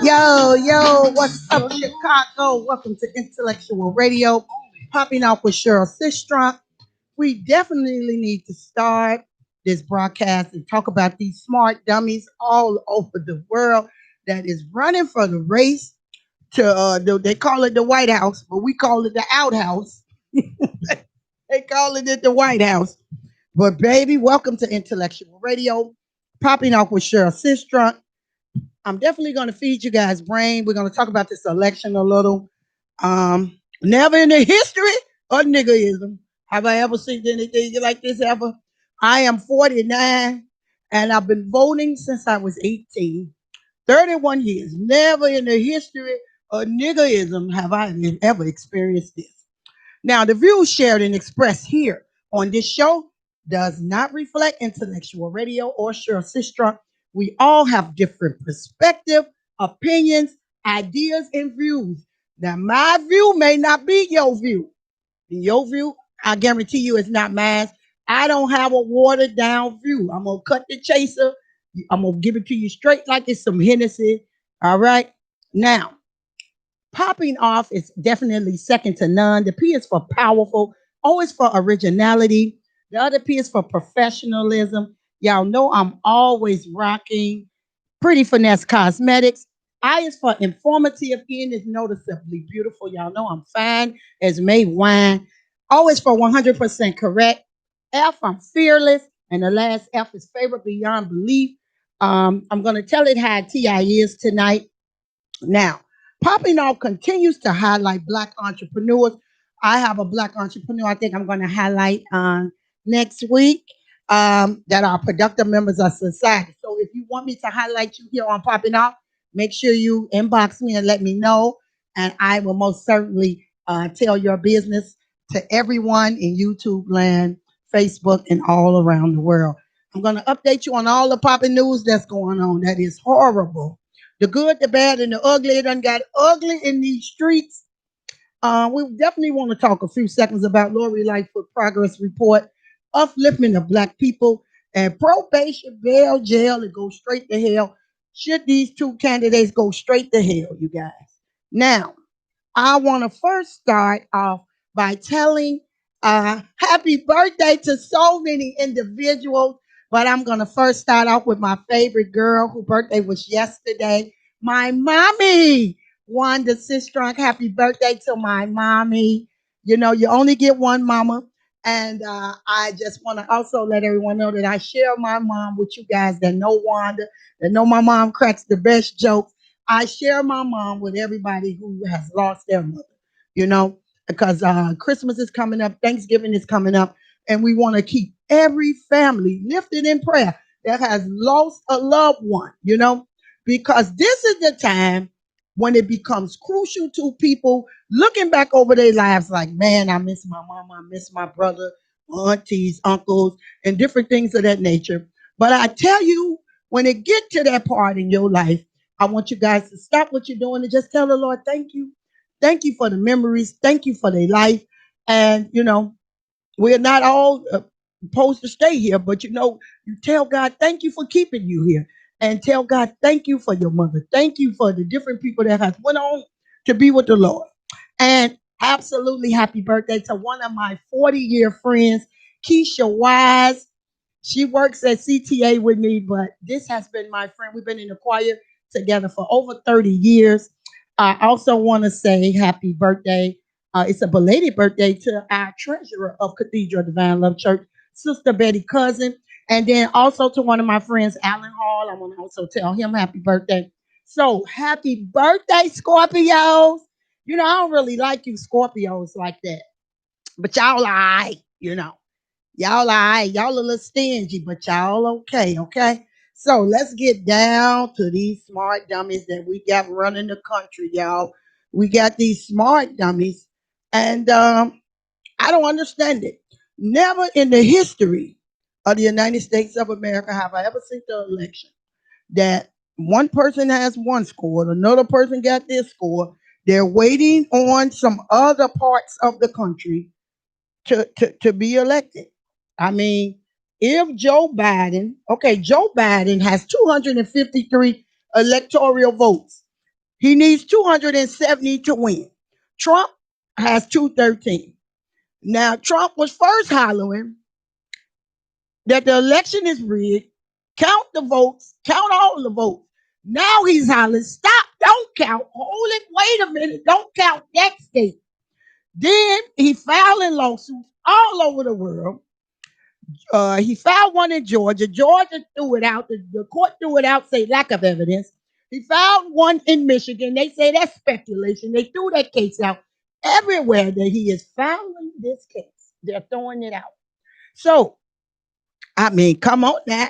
Yo, what's up, Chicago? Welcome to Intellectual Radio, popping off with Cheryl Sistrunk. We definitely need to start this broadcast and talk about these smart dummies all over the world that is running for the race to, they call it the White House, but we call it the outhouse. They call it the White House. But baby, welcome to Intellectual Radio, popping off with Cheryl Sistrunk. I'm definitely going to feed you guys brain. We're going to talk about this election a little. Never in the history of niggerism have I ever seen anything like this ever. I am 49 and I've been voting since I was 18. 31 years. Never in the history of niggerism have I ever experienced this. Now, the views shared and expressed here on this show does not reflect Intellectual Radio or Cheryl Sistrunk. We all have different perspective, opinions, ideas, and views. Now, my view may not be your view. Your view, I guarantee you, is not mine. I don't have a watered down view. I'm gonna cut the chaser. I'm gonna give it to you straight like it's some Hennessy. All right. Now, popping off is definitely second to none. The P is for powerful, O is for originality. The other P is for professionalism. Y'all know I'm always rocking Pretty Finesse Cosmetics. I is for informative. N is noticeably beautiful. Y'all know I'm fine as made wine. O is for 100% correct. F, I'm fearless. And the last F is favorite beyond belief. I'm going to tell it how TI is tonight. Now, Popping Off continues to highlight Black entrepreneurs. I have a Black entrepreneur I think I'm going to highlight next week that are productive members of society. So if you want me to highlight you here on Popping Off, make sure you inbox me and let me know. And I will most certainly tell your business to everyone in YouTube land, Facebook, and all around the world. I'm going to update you on all the popping news that's going on. That is horrible. The good, the bad, and the ugly. It done got ugly in these streets. We definitely want to talk a few seconds about Lori Lightfoot progress report, upliftment of Black people, and probation, bail, jail, and go straight to hell. Should these two candidates go straight to hell, you guys? Now, I want to first start off by telling happy birthday to so many individuals. But I'm going to first start off with my favorite girl whose birthday was yesterday. My mommy, Wanda Sistrunk. Happy birthday to my mommy. You know, you only get one mama. And I just want to also let everyone know that I share my mom with you guys that know Wanda, that know my mom cracks the best jokes. I share my mom with everybody who has lost their mother, you know, because Christmas is coming up, Thanksgiving is coming up, and we want to keep every family lifted in prayer that has lost a loved one, you know, because this is the time when it becomes crucial to people looking back over their lives like, man, I miss my mama, I miss my brother, aunties, uncles, and different things of that nature. But I tell you, when it get to that part in your life, I want you guys to stop what you're doing and just tell the Lord, thank you. Thank you for the memories. Thank you for their life. And, you know, we're not all supposed to stay here, but, you know, you tell God, thank you for keeping you here. And tell God, thank you for your mother. Thank you for the different people that have went on to be with the Lord. And absolutely happy birthday to one of my 40-year friends, Keisha Wise. She works at CTA with me, but this has been my friend. We've been in the choir together for over 30 years. I also want to say happy birthday. It's a belated birthday to our treasurer of Cathedral Divine Love Church, Sister Betty Cousin. And then also to one of my friends, Alan Hall. I want to also tell him happy birthday. So happy birthday, Scorpios. You know, I don't really like you Scorpios like that. But y'all all right, you know. Y'all all right. Y'all a little stingy, but y'all okay, okay? So let's get down to these smart dummies that we got running the country, y'all. We got these smart dummies, and I don't understand it. Never in the history of the United States of America have I ever seen the election that one person has one score, another person got this score. They're waiting on some other parts of the country to be elected. I mean, if Joe Biden has 253 electoral votes. He needs 270 to win. Trump has 213. Now, Trump was first hollering that the election is rigged, count the votes, count all the votes. Now he's hollering, stop, don't count, hold it, wait a minute, don't count that state. Then he filed in lawsuits all over the world. He filed one in Georgia. Georgia threw it out. The court threw it out, say lack of evidence. He filed one in Michigan. They say that's speculation. They threw that case out. Everywhere that he is filing this case, they're throwing it out. So, I mean, come on now.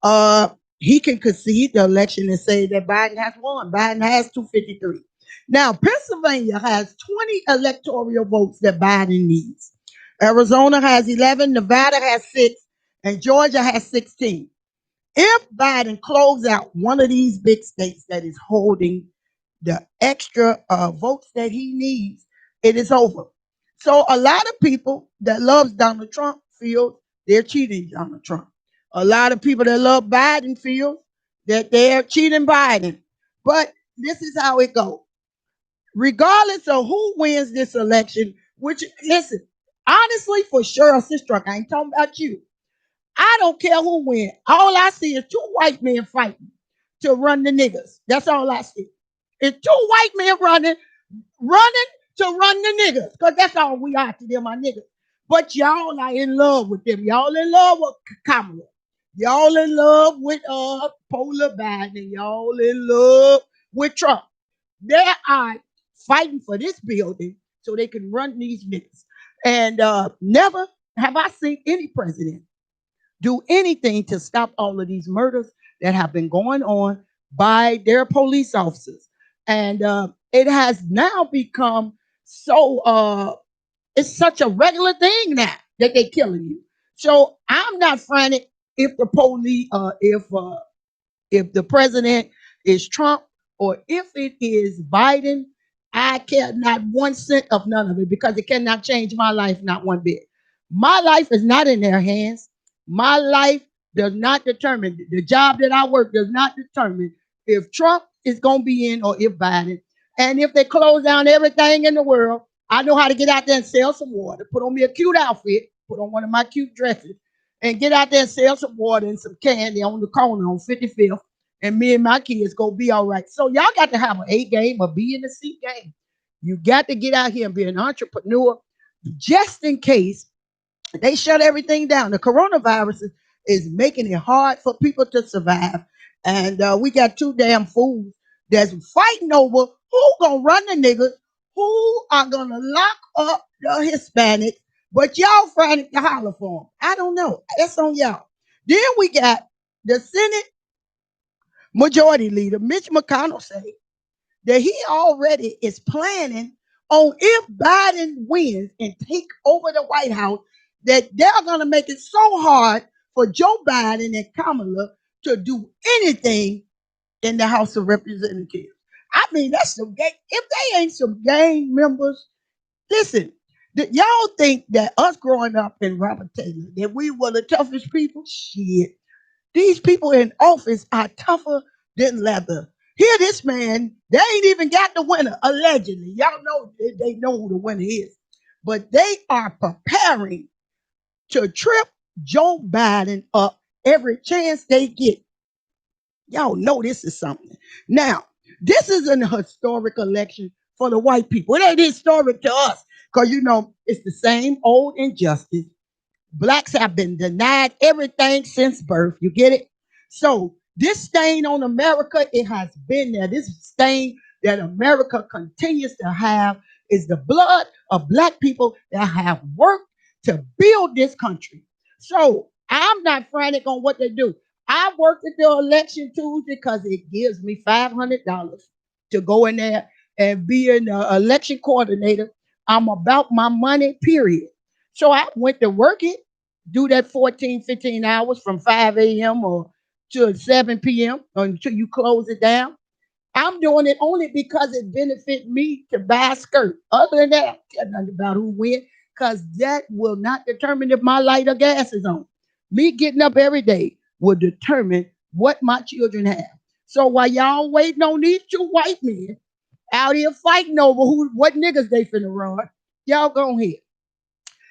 Uh, he can concede the election and say that Biden has won. Biden has 253. Now, Pennsylvania has 20 electoral votes that Biden needs. Arizona has 11, Nevada has 6, and Georgia has 16. If Biden closes out one of these big states that is holding the extra votes that he needs, it is over. So a lot of people that loves Donald Trump feel they're cheating Donald Trump. A lot of people that love Biden feel that they're cheating Biden. But this is how it goes. Regardless of who wins this election, which, listen, honestly, for Cheryl Sistrunk, I ain't talking about you. I don't care who wins. All I see is two white men fighting to run the niggas. That's all I see. It's two white men running to run the niggas. Because that's all we are to them, my niggas. But y'all are in love with them. Y'all in love with Kamala. Y'all in love with Polar Biden. Y'all in love with Trump. They are fighting for this building so they can run these niggas. And never have I seen any president do anything to stop all of these murders that have been going on by their police officers. And it has now become it's such a regular thing now that they're killing you. So I'm not frantic if the police, if the president is Trump or if it is Biden. I care not 1 cent of none of it because it cannot change my life, not one bit. My life is not in their hands. My life does not determine, the job that I work does not determine if Trump is going to be in or if Biden. And if they close down everything in the world, I know how to get out there and sell some water, put on me a cute outfit, put on one of my cute dresses, and get out there and sell some water and some candy on the corner on 55th. And me and my kids go be all right. So y'all got to have an A game, a B in the C game. You got to get out here and be an entrepreneur just in case they shut everything down. The coronavirus is making it hard for people to survive. And we got two damn fools that's fighting over who gonna run the niggas, who are gonna lock up the Hispanics, but y'all fighting to holler for them. I don't know. That's on y'all. Then we got the Senate Majority Leader, Mitch McConnell, say that he already is planning on if Biden wins and take over the White House, that they're going to make it so hard for Joe Biden and Kamala to do anything in the House of Representatives. I mean, that's some gang. If they ain't some gang members, listen, y'all think that us growing up in Robert Taylor, that we were the toughest people? Shit. These people in office are tougher than leather. Here, this man, they ain't even got the winner, allegedly. Y'all know they know who the winner is. But they are preparing to trip Joe Biden up every chance they get. Y'all know this is something. Now, this is an historic election for the white people. It ain't historic to us because, you know, it's the same old injustice. Blacks have been denied everything since birth. You get it? So this stain on America, it has been there. This stain that America continues to have is the blood of black people that have worked to build this country. So I'm not frantic on what they do. I worked at the election Tuesday because it gives me $500 to go in there and be an election coordinator. I'm about my money, period. So I went to work it, do that 14, 15 hours from 5 a.m. or to 7 p.m. until you close it down. I'm doing it only because it benefit me to buy a skirt. Other than that, I care nothing about who wins because that will not determine if my light or gas is on. Me getting up every day will determine what my children have. So while y'all waiting on these two white men out here fighting over what niggas they finna run, y'all go ahead.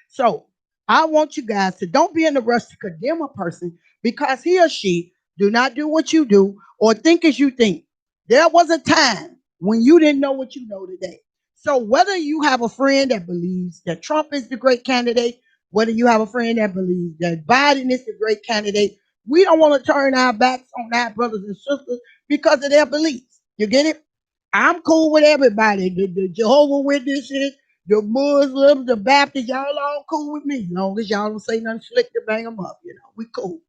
So I want you guys to don't be in the rush to condemn a person because he or she do not do what you do or think as you think. There was a time when you didn't know what you know today. So whether you have a friend that believes that Trump is the great candidate, whether you have a friend that believes that Biden is the great candidate, we don't want to turn our backs on our brothers and sisters because of their beliefs. You get it? I'm cool with everybody. The Jehovah Witnesses, the Muslims, the Baptists, y'all all cool with me. As long as y'all don't say nothing slick to bang them up, we cool.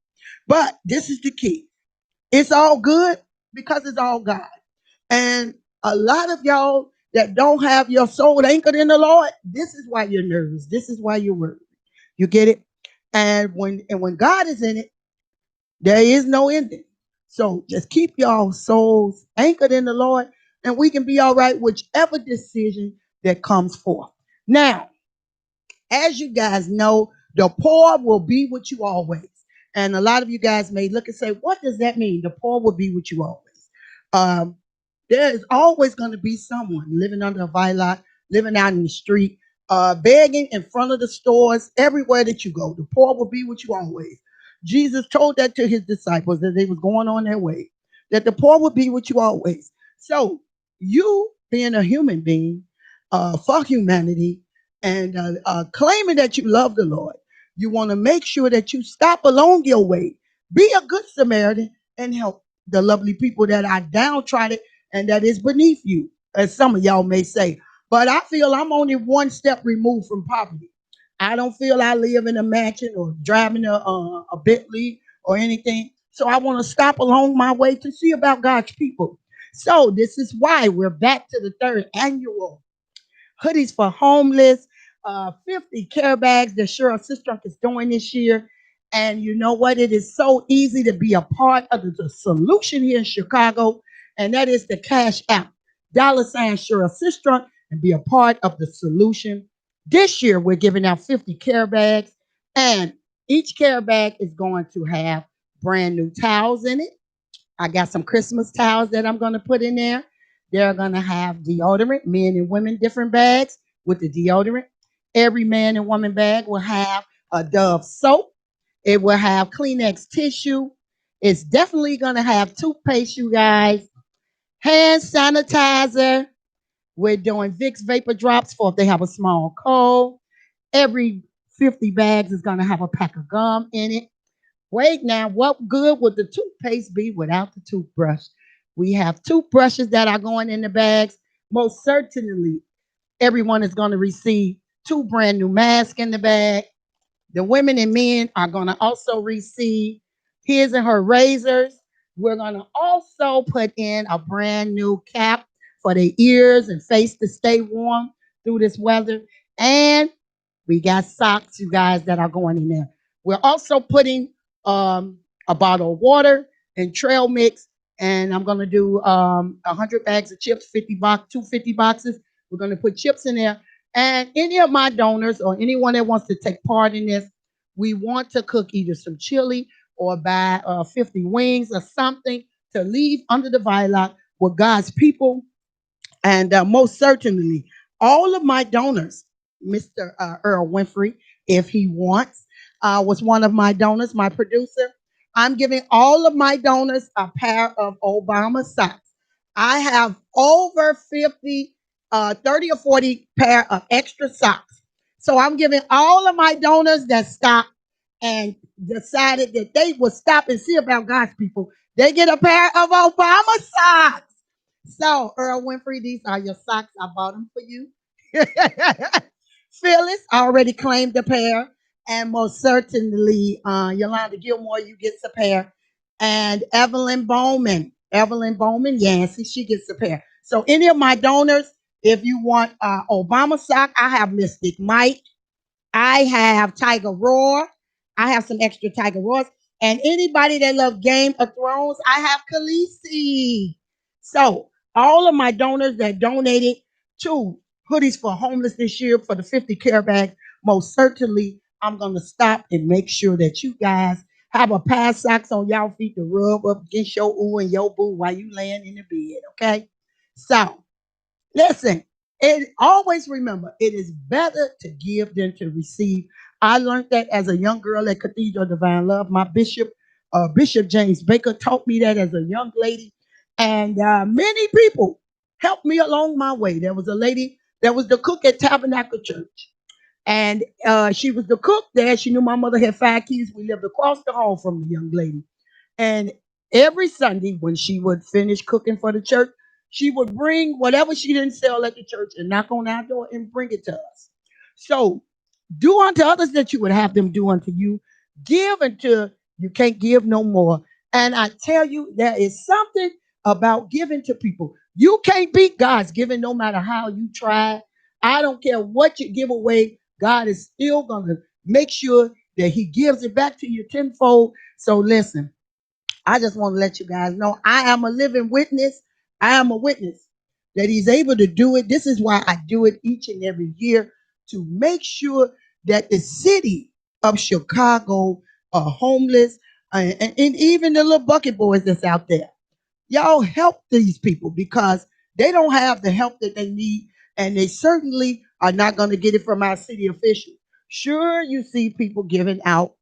But this is the key. It's all good because it's all God. And a lot of y'all that don't have your soul anchored in the Lord, this is why you're nervous. This is why you're worried. You get it? And when God is in it, there is no ending. So just keep y'all souls anchored in the Lord, and we can be all right whichever decision that comes forth. Now, as you guys know, the poor will be with you always. And a lot of you guys may look and say, what does that mean? The poor will be with you always. Um, there is always going to be someone living under a viaduct, living out in the street, begging in front of the stores, everywhere that you go. The poor will be with you always. Jesus told that to his disciples as they was going on their way, that the poor will be with you always. So you being a human being for humanity, and claiming that you love the Lord, you want to make sure that you stop along your way. Be a good Samaritan and help the lovely people that are downtrodden and that is beneath you, as some of y'all may say. But I feel I'm only one step removed from poverty. I don't feel I live in a mansion or driving a Bentley or anything. So I want to stop along my way to see about God's people. So this is why we're back to the third annual hoodies for homeless, 50 care bags that Cheryl Sistrunk is doing this year. And you know what? It is so easy to be a part of the solution here in Chicago, and that is the Cash App, $ Cheryl Sistrunk, and be a part of the solution. This year, we're giving out 50 care bags, and each care bag is going to have brand new towels in it. I got some Christmas towels that I'm going to put in there. They're going to have deodorant, men and women, different bags with the deodorant. Every man and woman bag will have a Dove soap. It will have Kleenex tissue. It's definitely going to have toothpaste, you guys, hand sanitizer. We're doing Vicks vapor drops for if they have a small cold. Every 50 bags is going to have a pack of gum in it. Wait now, what good would the toothpaste be without the toothbrush? We have toothbrushes that are going in the bags. Most certainly, everyone is going to receive 2 brand new masks in the bag. The women and men are going to also receive his and her razors. We're going to also put in a brand new cap for their ears and face to stay warm through this weather. And we got socks, you guys, that are going in there. We're also putting a bottle of water and trail mix. And I'm going to do 100 bags of chips, 250 boxes. We're going to put chips in there. And any of my donors or anyone that wants to take part in this, we want to cook either some chili or buy 50 wings or something to leave under the viaduct with God's people. And most certainly, all of my donors, Mr. Earl Winfrey, if he wants, was one of my donors, my producer. I'm giving all of my donors a pair of Obama socks. I have over 50, 30 or 40 pair of extra socks. So I'm giving all of my donors that stopped and decided that they would stop and see about God's people. They get a pair of Obama socks. So, Earl Winfrey, these are your socks. I bought them for you. Phyllis already claimed a pair. And most certainly, Yolanda Gilmore, you get a pair. And Evelyn Bowman, Yancey, she gets a pair. So, any of my donors, if you want Obama sock, I have Mystic Mike. I have Tiger Roar. I have some extra Tiger Roars. And anybody that loves Game of Thrones, I have Khaleesi. So all of my donors that donated to Hoodies for Homeless this year for the 50 care bags, most certainly I'm going to stop and make sure that you guys have a pair of socks on y'all feet to rub up against your ooh and your boo while you laying in the bed, okay? So, listen, and always remember, it is better to give than to receive. I learned that as a young girl at Cathedral of Divine Love. My bishop, Bishop James Baker, taught me that as a young lady. And many people helped me along my way. There was a lady that was the cook at Tabernacle Church. And she was the cook there. She knew my mother had 5 kids. We lived across the hall from the young lady. And every Sunday, when she would finish cooking for the church, she would bring whatever she didn't sell at the church and knock on our door and bring it to us. So do unto others that you would have them do unto you. Give until you can't give no more. And I tell you, there is something about giving to people. You can't beat God's giving no matter how you try. I don't care what you give away. God is still going to make sure that he gives it back to you tenfold. So listen, I just want to let you guys know I am a living witness. I am a witness that he's able to do it. This is why I do it each and every year to make sure that the city of Chicago are homeless and even the little bucket boys that's out there. Y'all help these people because they don't have the help that they need, and they certainly are not going to get it from our city officials. Sure, you see people giving out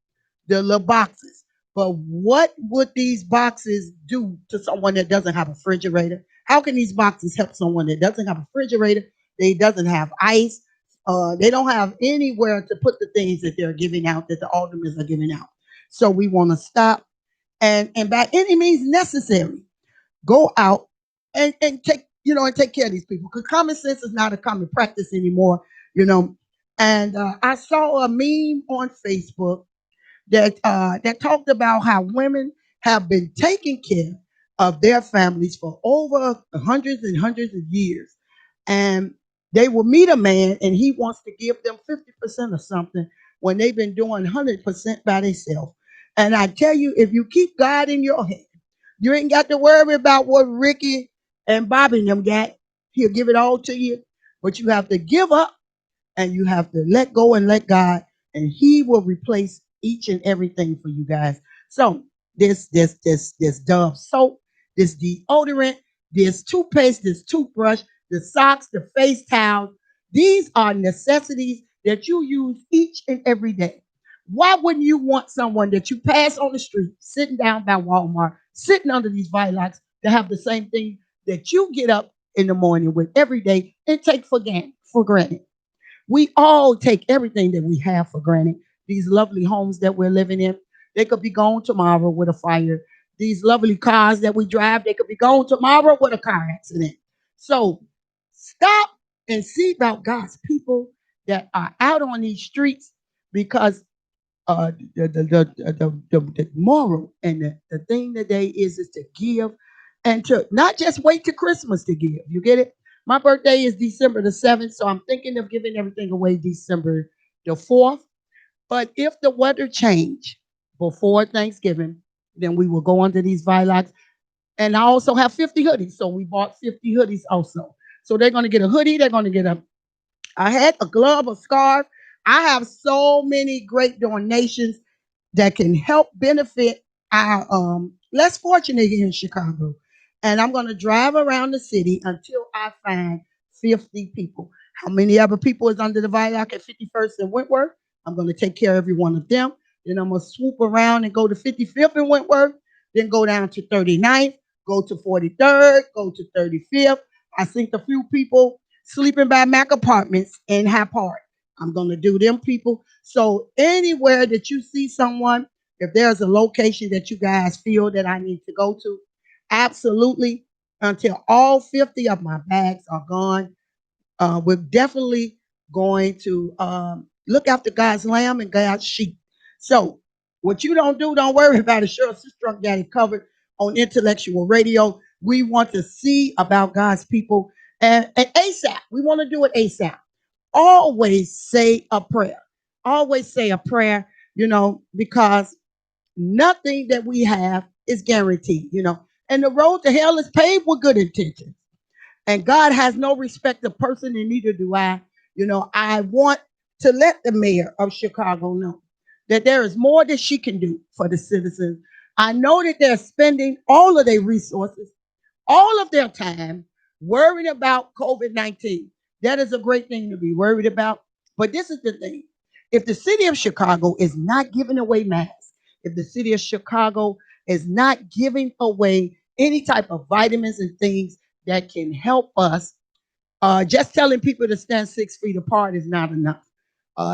the little boxes. But what would these boxes do to someone that doesn't have a refrigerator? How can these boxes help someone that doesn't have a refrigerator? They doesn't have ice. They don't have anywhere to put the things that they're giving out, that the aldermen are giving out. So we want to stop and by any means necessary, go out and take, and take care of these people. Because common sense is not a common practice anymore, you know. And I saw a meme on Facebook that talked about how women have been taking care of their families for over hundreds and hundreds of years, and they will meet a man and he wants to give them 50% of something when they've been doing 100% by themselves. And I tell you, if you keep God in your hand, you ain't got to worry about what Ricky and Bobby and them got. He'll give it all to you, but you have to give up and you have to let go and let God, and He will replace each and everything for you guys. So this Dove soap, this deodorant, this toothpaste, this toothbrush, the socks, the face towels. These are necessities that you use each and every day. Why wouldn't you want someone that you pass on the street, sitting down by Walmart, sitting under these viaducts, to have the same thing that you get up in the morning with every day and take for granted? We all take everything that we have for granted. These lovely homes that we're living in, they could be gone tomorrow with a fire. These lovely cars that we drive, they could be gone tomorrow with a car accident. So stop and see about God's people that are out on these streets, because the moral and the thing today is to give, and to not just wait to Christmas to give. You get it? My birthday is December the 7th, so I'm thinking of giving everything away December the 4th. But if the weather change before Thanksgiving, then we will go under these viaducts. And I also have 50 hoodies, so we bought 50 hoodies also. So they're going to get a hoodie. They're going to get a hat, a glove, a scarf. I have so many great donations that can help benefit our less fortunate here in Chicago. And I'm going to drive around the city until I find 50 people. How many other people is under the viaduct at 51st and Wentworth? I'm going to take care of every one of them. Then I'm going to swoop around and go to 55th and Wentworth, then go down to 39th, go to 43rd, go to 35th. I think a few people sleeping by Mac Apartments in High Park. I'm going to do them people. So anywhere that you see someone, if there's a location that you guys feel that I need to go to, absolutely, until all 50 of my bags are gone, we're definitely going to look after God's lamb and God's sheep. So what you don't do, don't worry about it. Cheryl Sistrunk got it covered on Intellectual Radio. We want to see about God's people, and ASAP. We want to do it ASAP. Always say a prayer. Always say a prayer, because nothing that we have is guaranteed. And the road to hell is paved with good intentions. And God has no respect of person, and neither do I. I want to let the mayor of Chicago know that there is more that she can do for the citizens. I know that they're spending all of their resources, all of their time worrying about COVID 19. That is a great thing to be worried about. But this is the thing, if the city of Chicago is not giving away masks, if the city of Chicago is not giving away any type of vitamins and things that can help us, just telling people to stand 6 feet apart is not enough.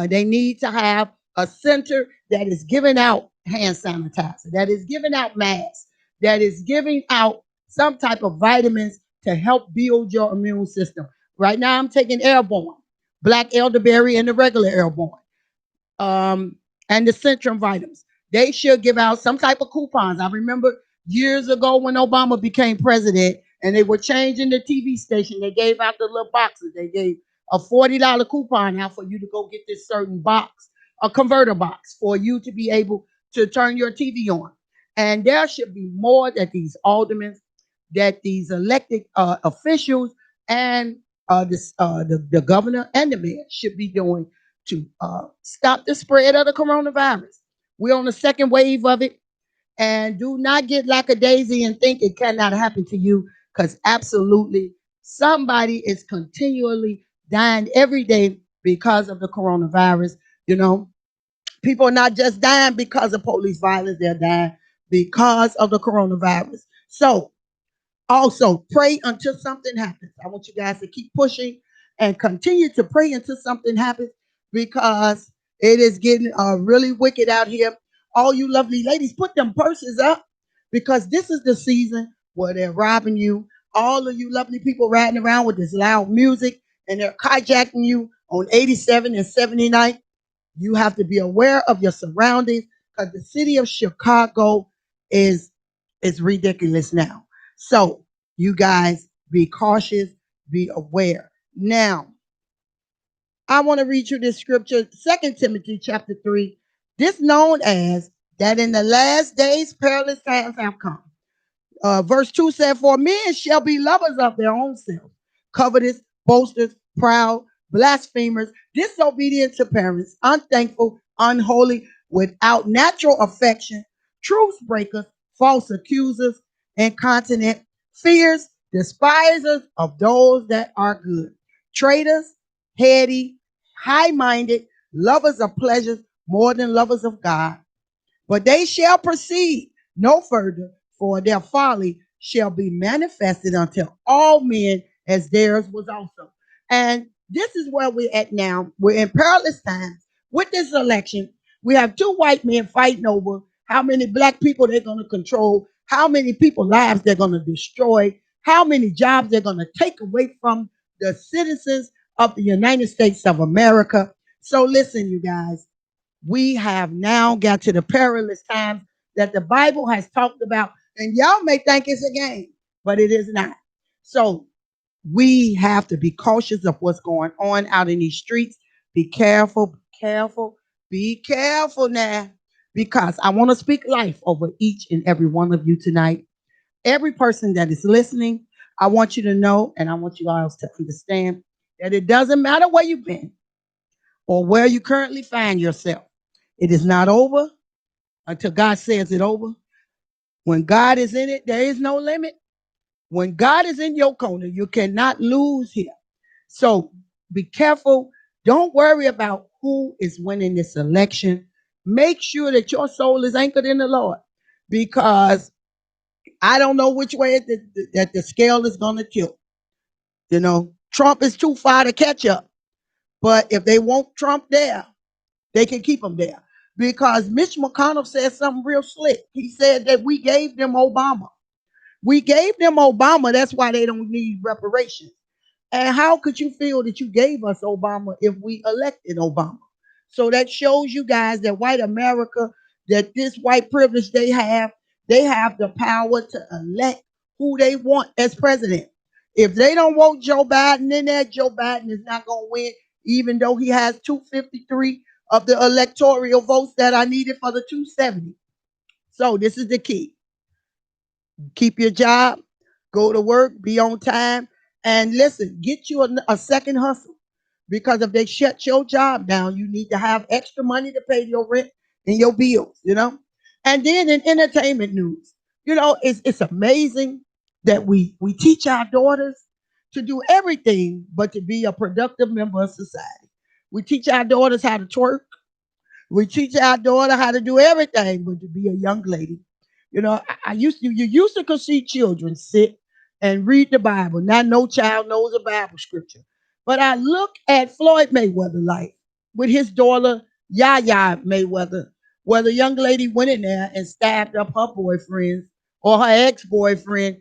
They need to have a center that is giving out hand sanitizer, that is giving out masks, that is giving out some type of vitamins to help build your immune system. Right now, I'm taking airborne, black elderberry, and the regular airborne, um, and the Centrum vitamins. They should give out some type of coupons. I remember years ago when Obama became president and they were changing the TV station, they gave out the little boxes. They gave a $40 coupon out for you to go get this certain box, a converter box for you to be able to turn your TV on. And there should be more that these aldermen, that these elected officials, and the governor and the mayor should be doing to stop the spread of the coronavirus. We're on the second wave of it, and do not get lackadaisy and think it cannot happen to you, because absolutely somebody is continually dying every day because of the coronavirus. You know, people are not just dying because of police violence, they're dying because of the coronavirus. So also, pray until something happens. I want you guys to keep pushing and continue to pray until something happens, because it is getting really wicked out here. All you lovely ladies, put them purses up, because this is the season where they're robbing you. All of you lovely people riding around with this loud music and they're carjacking you on 87 and 79. You have to be aware of your surroundings, because the city of Chicago is is ridiculous now. So you guys be cautious, be aware. Now, I want to read you this scripture, 2 Timothy chapter 3. This known as that in the last days perilous times have come. Verse 2 said, "For men shall be lovers of their own self, covetous, boasters, proud, blasphemers, disobedient to parents, unthankful, unholy, without natural affection, truce breakers, false accusers, incontinent, fierce, despisers of those that are good, traitors, heady, high minded, lovers of pleasures more than lovers of God. But they shall proceed no further, for their folly shall be manifested unto all men, as theirs was also." And this is where we're at now. We're in perilous times with this election. We have two white men fighting over how many black people they're going to control, how many people's lives they're going to destroy, how many jobs they're going to take away from the citizens of the United States of America. So listen, you guys, we have now got to the perilous times that the Bible has talked about. And y'all may think it's a game, but it is not. So we have to be cautious of what's going on out in these streets. Be careful, be careful, be careful now, because I want to speak life over each and every one of you tonight. Every person that is listening, I want you to know, and I want you all to understand that it doesn't matter where you've been or where you currently find yourself. It is not over until God says it over. When God is in it, there is no limit. When God is in your corner, you cannot lose here. So be careful. Don't worry about who is winning this election. Make sure that your soul is anchored in the Lord, because I don't know which way that the scale is going to tilt. You know, Trump is too far to catch up. But if they want Trump there, they can keep him there. Because Mitch McConnell said something real slick. He said that we gave them Obama. We gave them Obama. That's why they don't need reparations. And how could you feel that you gave us Obama if we elected Obama? So that shows you guys that white America, that this white privilege they have the power to elect who they want as president. If they don't want Joe Biden in there, Joe Biden is not going to win, even though he has 253 of the electoral votes that I needed for the 270. So this is the key. Keep your job, go to work, be on time, and listen, get you a second hustle. Because if they shut your job down, you need to have extra money to pay your rent and your bills. And then in entertainment news, it's amazing that we teach our daughters to do everything but to be a productive member of society. We teach our daughters how to twerk. We teach our daughter how to do everything but to be a young lady. You used to could see children sit and read the Bible. Now no child knows a Bible scripture. But I look at Floyd Mayweather life with his daughter Yaya Mayweather, where the young lady went in there and stabbed up her boyfriend or her ex-boyfriend,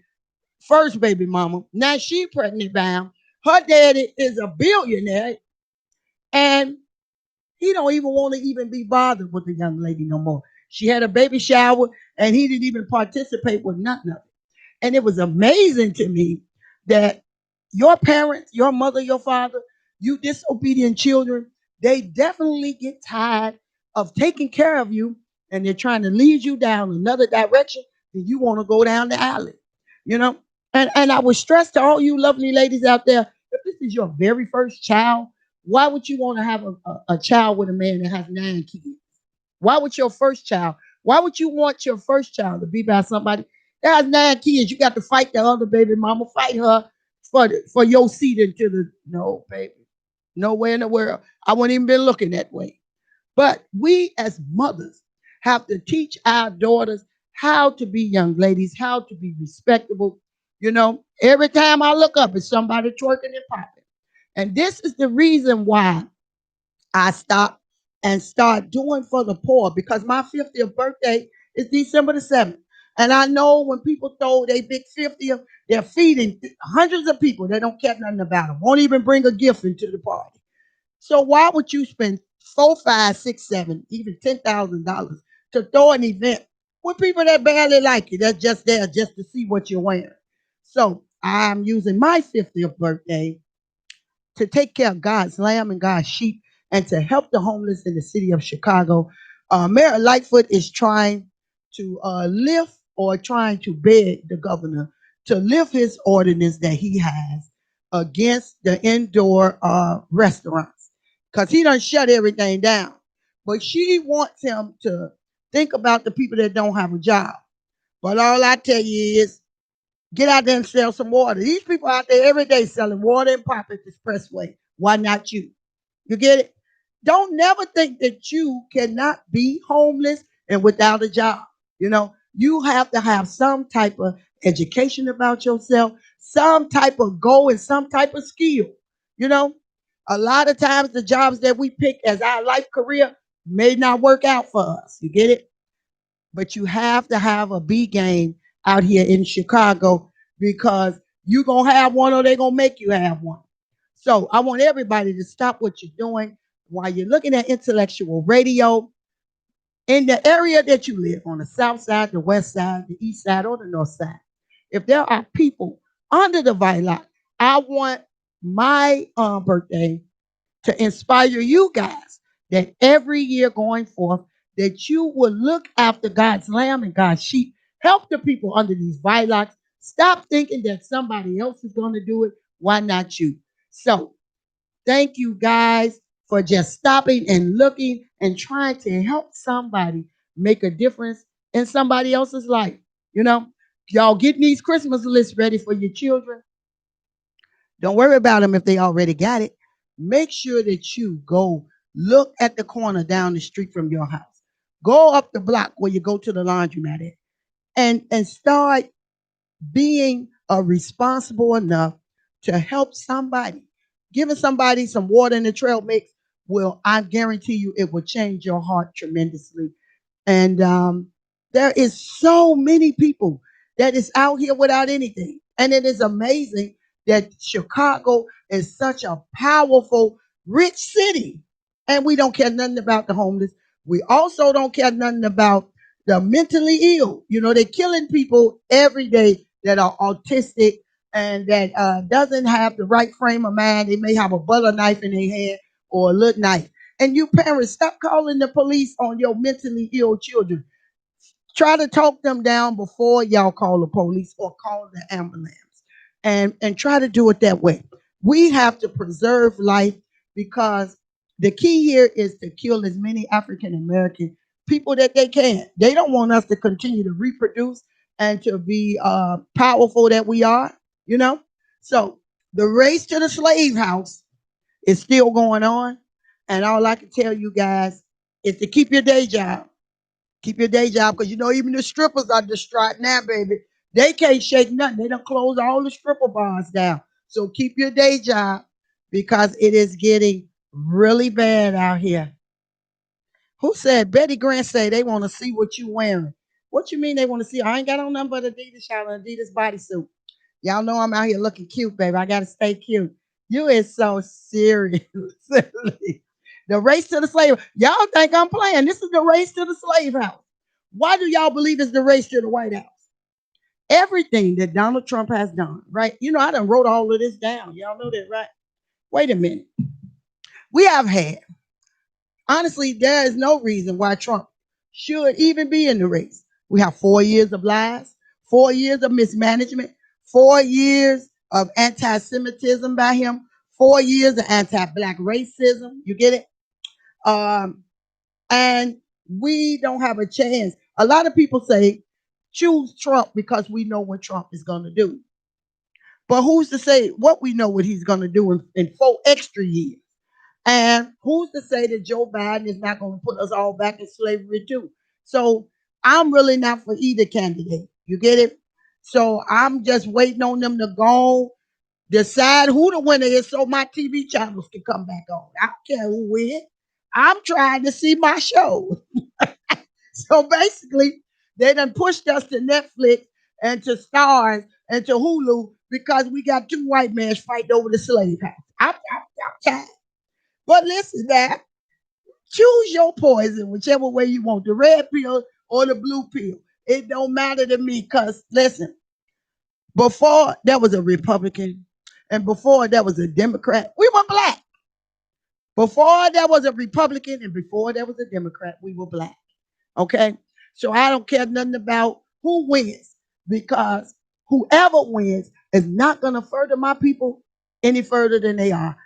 first baby mama. Now she pregnant bound. Her daddy is a billionaire, and he don't even want to even be bothered with the young lady no more. She had a baby shower, and he didn't even participate with nothing of it. And it was amazing to me that your parents, your mother, your father, you disobedient children, they definitely get tired of taking care of you, and they're trying to lead you down another direction, and you want to go down the alley. You know? And I would stress to all you lovely ladies out there, if this is your very first child, why would you want to have a child with a man that has 9 kids? Why would your first child? Why would you want your first child to be by somebody that has 9 kids? You got to fight the other baby mama, fight her for your seat into the no, baby. Nowhere in the world. I wouldn't even been looking that way. But we as mothers have to teach our daughters how to be young ladies, how to be respectable. Every time I look up, it's somebody twerking and popping. And this is the reason why I stop and start doing for the poor, because my 50th birthday is December the 7th. And I know when people throw their big 50th, they're feeding hundreds of people. They don't care nothing about them. Won't even bring a gift into the party. So why would you spend four, five, six, seven, even $10,000 to throw an event with people that barely like you? That's just there just to see what you're wearing. So I'm using my 50th birthday to take care of God's lamb and God's sheep and to help the homeless in the city of Chicago. Mayor Lightfoot is trying to lift or trying to beg the governor to lift his ordinance that he has against the indoor restaurants, because he done shut everything down. But she wants him to think about the people that don't have a job. But all I tell you is get out there and sell some water. These people out there every day selling water and pop at the expressway. Why not you? You get it? Don't never think that you cannot be homeless and without a job. You have to have some type of education about yourself, some type of goal and some type of skill. You know, a lot of times the jobs that we pick as our life career may not work out for us. You get it? But you have to have a B game out here in Chicago, because you're going to have one or they're going to make you have one. So I want everybody to stop what you're doing while you're looking at intellectual radio in the area that you live, on the south side, the west side, the east side, or the north side. If there are people under the viaduct, I want my birthday to inspire you guys that every year going forth, that you will look after God's lamb and God's sheep. Help the people under these viaducts. Stop thinking that somebody else is going to do it. Why not you? So thank you guys for just stopping and looking and trying to help somebody make a difference in somebody else's life. You know, y'all getting these Christmas lists ready for your children. Don't worry about them if they already got it. Make sure that you go look at the corner down the street from your house. Go up the block where you go to the laundromat at, and start being responsible enough to help somebody. Giving somebody some water in the trail mix will, I guarantee you, it will change your heart tremendously. And there is so many people that is out here without anything. And it is amazing that Chicago is such a powerful, rich city. And we don't care nothing about the homeless. We also don't care nothing about the mentally ill. They're killing people every day that are autistic and that doesn't have the right frame of mind. They may have a butter knife in their hand or a little knife. And you parents, stop calling the police on your mentally ill children. Try to talk them down before y'all call the police or call the ambulance. And try to do it that way. We have to preserve life. because the key here is to kill as many African American people that they can. They don't want us to continue to reproduce and to be powerful that we are, you know. So the race to the slave house is still going on, and all I can tell you guys is to keep your day job. Keep your day job, because you know even the strippers are distraught now, baby. They can't shake nothing. They don't close all the stripper bars down. So keep your day job because it is getting really bad out here. Who said Betty Grant say they want to see what you wearing? What you mean they want to see? I ain't got on nothing but Adidas shot and Adidas bodysuit. Y'all know I'm out here looking cute, baby. I gotta stay cute. You is so serious. The race to the slave. Y'all think I'm playing. This is the race to the slave house. Why do y'all believe it's the race to the White House? Everything that Donald Trump has done, right? You know, I done wrote all of this down. Y'all know that, right? Wait a minute. We have had, honestly, there is no reason why Trump should even be in the race. We have 4 years of lies, 4 years of mismanagement, 4 years of anti Semitism by him, 4 years of anti Black racism. You get it? Um, and we don't have a chance. A lot of people say choose Trump because we know what Trump is going to do. But who's to say what we know what he's going to do in 4 extra years? And who's to say that Joe Biden is not going to put us all back in slavery too? So I'm really not for either candidate. You get it? So I'm just waiting on them to go decide who the winner is so my TV channels can come back on. I don't care who wins. I'm trying to see my show. So basically, they done pushed us to Netflix and to Stars and to Hulu because we got two white men fighting over the slave house. I'm tired. But listen, now, choose your poison, whichever way you want, the red pill or the blue pill. It don't matter to me because, listen, before there was a Republican and before there was a Democrat, we were black. Before there was a Republican and before there was a Democrat, we were black. Okay? So I don't care nothing about who wins because whoever wins is not going to further my people any further than they are.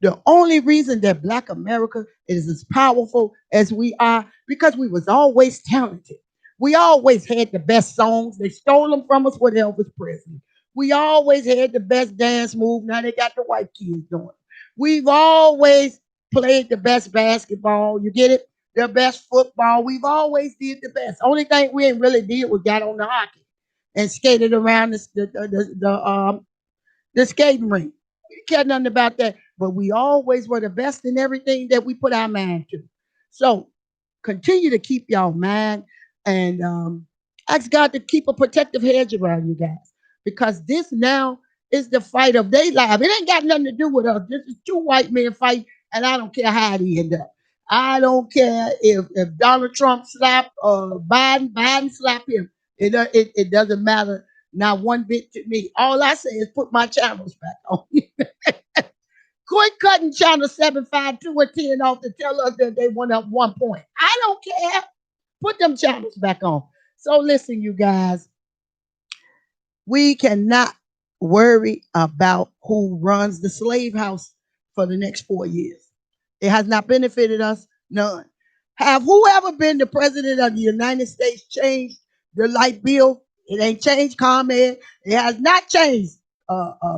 The only reason that Black America is as powerful as we are because we was always talented. We always had the best songs. They stole them from us with Elvis Presley. We always had the best dance move. Now they got the white kids doing it. We've always played the best basketball. You get it? The best football. We've always did the best. Only thing we ain't really did was got on the hockey and skated around the skating rink. We care nothing about that, but we always were the best in everything that we put our mind to. So continue to keep y'all mind and ask God to keep a protective hedge around you guys because this now is the fight of their life. It ain't got nothing to do with us. This is two white men fight, and I don't care how it end up. I don't care if Donald Trump slapped Biden slapped him. It doesn't matter not one bit to me. All I say is put my channels back on. Quit cutting channel 752 or 10 off to tell us that they went up 1 point. I don't care. Put them channels back on. So listen, you guys, we cannot worry about who runs the slave house for the next 4 years. It has not benefited us, none. Have whoever been the president of the United States changed the light bill? It ain't changed ComEd. It has not changed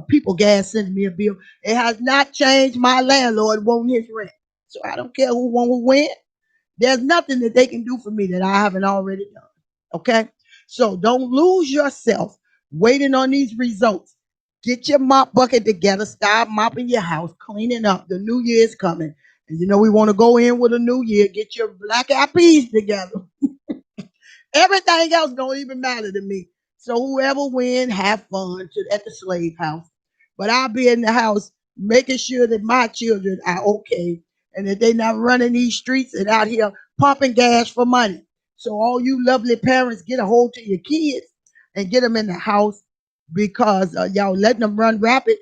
people gas sending me a bill. It has not changed my landlord wanting his rent. So I don't care who won who win. There's nothing that they can do for me that I haven't already done. Okay? So don't lose yourself waiting on these results. Get your mop bucket together. Start mopping your house, cleaning up. The new year is coming. And you know we want to go in with a new year. Get your black eyed peas together. Everything else don't even matter to me. So whoever win, have fun at the slave house. But I'll be in the house making sure that my children are okay and that they're not running these streets and out here pumping gas for money. So all you lovely parents, get a hold to your kids and get them in the house because y'all letting them run rapid,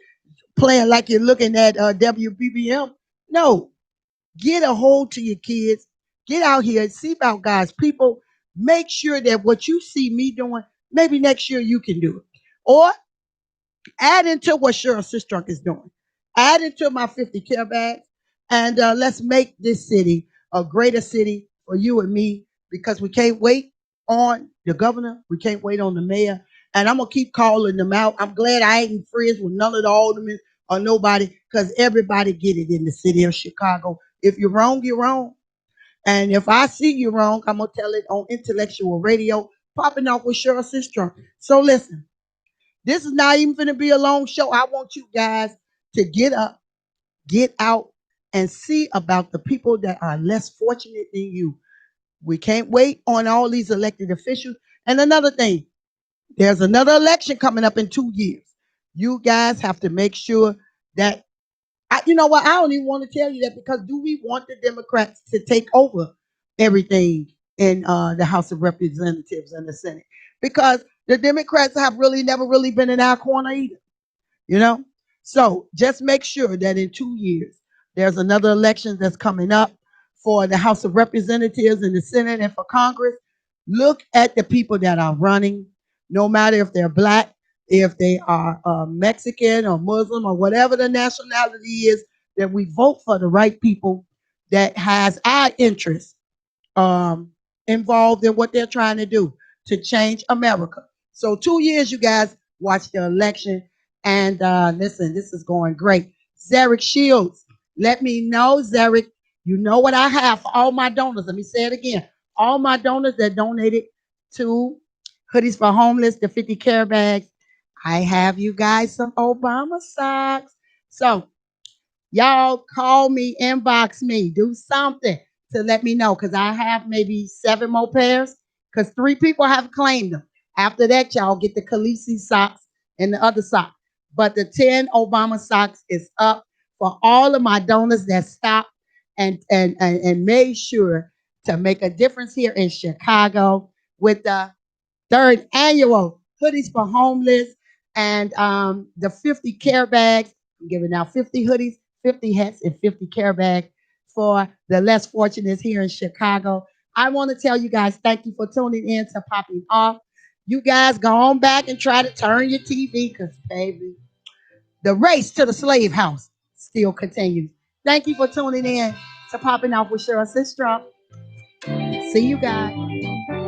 playing like you're looking at WBBM. No, get a hold to your kids. Get out here and see about God's people. Make sure that what you see me doing, maybe next year you can do it. Or add into what Cheryl Sistrunk is doing. Add into my 50 care bags. And let's make this city a greater city for you and me because we can't wait on the governor. We can't wait on the mayor. And I'm going to keep calling them out. I'm glad I ain't friends with none of the aldermen or nobody because everybody get it in the city of Chicago. If you're wrong, you're wrong. And if I see you wrong, I'm going to tell it on intellectual radio, popping off with Cheryl Sistrunk. So listen, this is not even going to be a long show. I want you guys to get up, get out, and see about the people that are less fortunate than you. We can't wait on all these elected officials. And another thing, there's another election coming up in 2 years. You guys have to make sure that you know what? I don't even want to tell you that because do we want the Democrats to take over everything in the House of Representatives and the Senate? Because the Democrats have really never really been in our corner either, you know? So just make sure that in 2 years, there's another election that's coming up for the House of Representatives and the Senate and for Congress. Look at the people that are running, no matter if they're black, if they are Mexican or Muslim or whatever the nationality is, that we vote for the right people that has our interests um, involved in what they're trying to do to change America. So 2 years, you guys watch the election, and listen, this is going great. Zarek Shields, let me know, Zarek. You know what I have for all my donors. Let me say it again. All my donors that donated to Hoodies for Homeless, the 50 care bags. I have you guys some Obama socks. So y'all call me, inbox me, do something to let me know because I have maybe 7 more pairs because 3 people have claimed them. After that, y'all get the Khaleesi socks and the other sock. But the 10 Obama socks is up for all of my donors that stopped and made sure to make a difference here in Chicago with the third annual Hoodies for Homeless and the 50 care bags. I'm giving out 50 hoodies, 50 hats, and 50 care bags for the less fortunate here in Chicago. I want to tell you guys thank you for tuning in to Popping Off. You guys go on back and try to turn your TV because, baby, the race to the slave house still continues. Thank you for tuning in to Popping Off with Cheryl Sistrunk. See you guys.